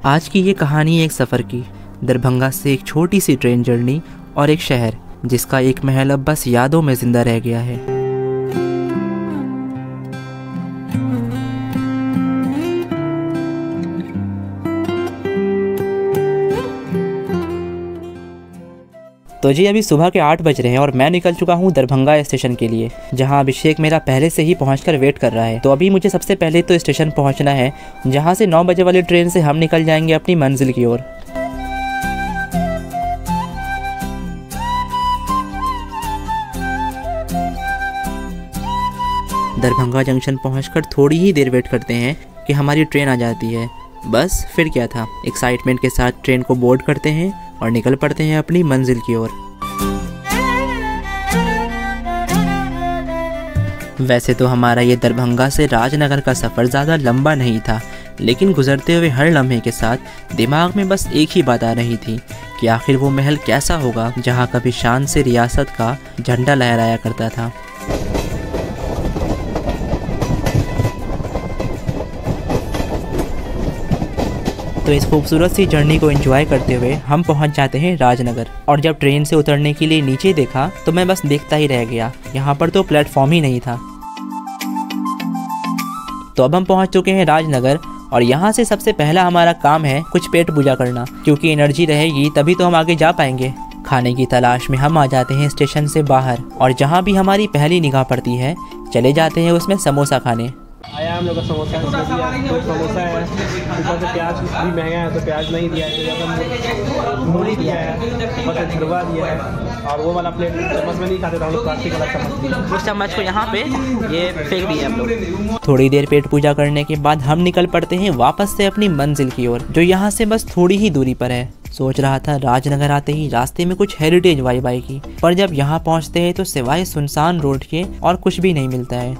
आज की ये कहानी एक सफ़र की, दरभंगा से एक छोटी सी ट्रेन जर्नी और एक शहर जिसका एक महल अब बस यादों में ज़िंदा रह गया है। तो जी अभी सुबह के 8 बज रहे हैं और मैं निकल चुका हूँ दरभंगा स्टेशन के लिए, जहाँ अभिषेक मेरा पहले से ही पहुँचकर वेट कर रहा है। तो अभी मुझे सबसे पहले तो स्टेशन पहुँचना है, जहाँ से 9 बजे वाली ट्रेन से हम निकल जाएंगे अपनी मंजिल की ओर। दरभंगा जंक्शन पहुँचकर थोड़ी ही देर वेट करते हैं कि हमारी ट्रेन आ जाती है। बस फिर क्या था, एक्साइटमेंट के साथ ट्रेन को बोर्ड करते हैं और निकल पड़ते हैं अपनी मंजिल की ओर। वैसे तो हमारा ये दरभंगा से राजनगर का सफ़र ज़्यादा लंबा नहीं था, लेकिन गुजरते हुए हर लम्हे के साथ दिमाग में बस एक ही बात आ रही थी कि आखिर वो महल कैसा होगा जहाँ कभी शान से रियासत का झंडा लहराया करता था। तो इस खूबसूरत सी जर्नी को एंजॉय करते हुए हम पहुंच जाते हैं राजनगर। और जब ट्रेन से उतरने के लिए नीचे देखा तो मैं बस देखता ही रह गया, यहाँ पर तो प्लेटफॉर्म ही नहीं था। तो अब हम पहुंच चुके हैं राजनगर और यहाँ से सबसे पहला हमारा काम है कुछ पेट पूजा करना, क्योंकि एनर्जी रहेगी तभी तो हम आगे जा पाएंगे। खाने की तलाश में हम आ जाते हैं स्टेशन से बाहर और जहाँ भी हमारी पहली निगाह पड़ती है चले जाते हैं उसमें समोसा खाने। आया हम लोग का समोसा, तो समोसा है, ऊपर से प्याज भी महंगा है तो प्याज नहीं दिया है, मूली दिया है, ऊपर से झरवा दिया है, और वो वाला प्लेट चम्मच में नहीं खाते थे हम लोग, प्लास्टिक वाला चम्मच, उस चम्मच को यहाँ पे ये फेंक दिया हम लोग। थोड़ी देर पेट पूजा करने के बाद हम निकल पड़ते हैं वापस से अपनी मंजिल की ओर, जो यहाँ से बस थोड़ी ही दूरी पर है। सोच रहा था राजनगर आते ही रास्ते में कुछ हेरिटेज वाइब आएगी, पर जब यहाँ पहुँचते हैं तो सिवाय सुनसान रोड के और कुछ भी नहीं मिलता है।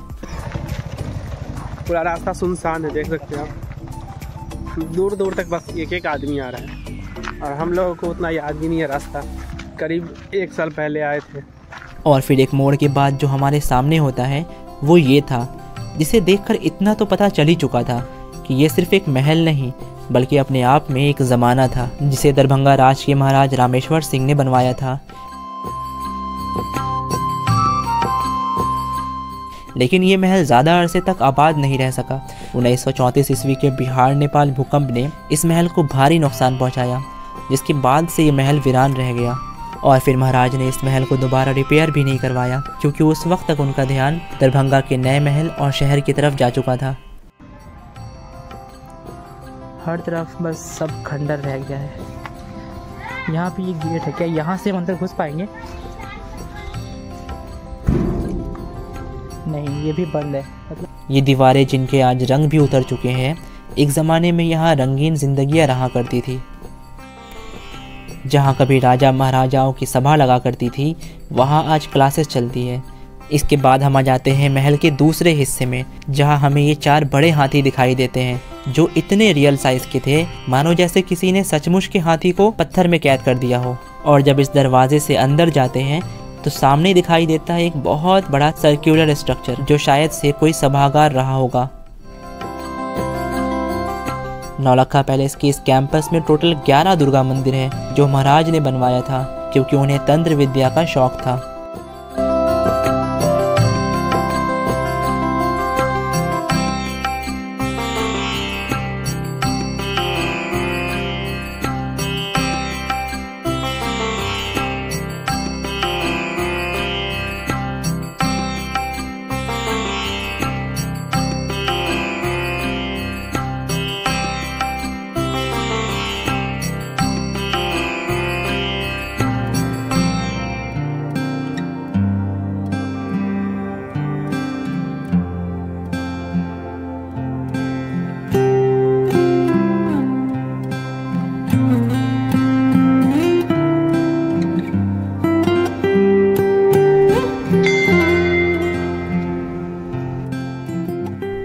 पूरा रास्ता सुनसान है, देख सकते हैं आप, दूर दूर तक बस एक एक आदमी आ रहा है और हम लोगों को उतना याद भी नहीं है रास्ता, करीब 1 साल पहले आए थे। और फिर एक मोड़ के बाद जो हमारे सामने होता है वो ये था, जिसे देखकर इतना तो पता चल ही चुका था कि ये सिर्फ एक महल नहीं बल्कि अपने आप में एक ज़माना था, जिसे दरभंगा राज के महाराज रामेश्वर सिंह ने बनवाया था। लेकिन ये महल ज़्यादा अरसे तक आबाद नहीं रह सका। 1934 ईस्वी के बिहार नेपाल भूकंप ने इस महल को भारी नुकसान पहुंचाया, जिसके बाद से ये महल वीरान रह गया। और फिर महाराज ने इस महल को दोबारा रिपेयर भी नहीं करवाया, क्योंकि उस वक्त तक उनका ध्यान दरभंगा के नए महल और शहर की तरफ जा चुका था। हर तरफ बस सब खंडर रह गया है। यहाँ पे ये गेट है, क्या यहाँ से हम अंदर घुस पाएंगे? नहीं, ये भी बंद है। ये दीवारें जिनके आज रंग भी उतर चुके हैं, एक ज़माने में यहाँ रंगीन जिंदगियाँ रहा करती थी। जहाँ कभी राजा महाराजाओं की सभा लगा करती थी, वहाँ आज क्लासेस चलती है। इसके बाद हम आ जाते हैं महल के दूसरे हिस्से में, जहाँ हमें ये 4 बड़े हाथी दिखाई देते हैं, जो इतने रियल साइज़ के थे मानो जैसे किसी ने सचमुच के हाथी को पत्थर में कैद कर दिया हो। और जब इस दरवाजे से अंदर जाते हैं तो सामने दिखाई देता है एक बहुत बड़ा सर्कुलर स्ट्रक्चर, जो शायद से कोई सभागार रहा होगा। नौलखा पैलेस के इस कैंपस में टोटल 11 दुर्गा मंदिर है, जो महाराज ने बनवाया था क्योंकि उन्हें तंत्र विद्या का शौक था।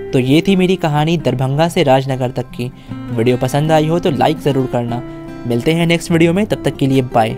तो ये थी मेरी कहानी दरभंगा से राजनगर तक की। वीडियो पसंद आई हो तो लाइक ज़रूर करना। मिलते हैं नेक्स्ट वीडियो में, तब तक के लिए बाय।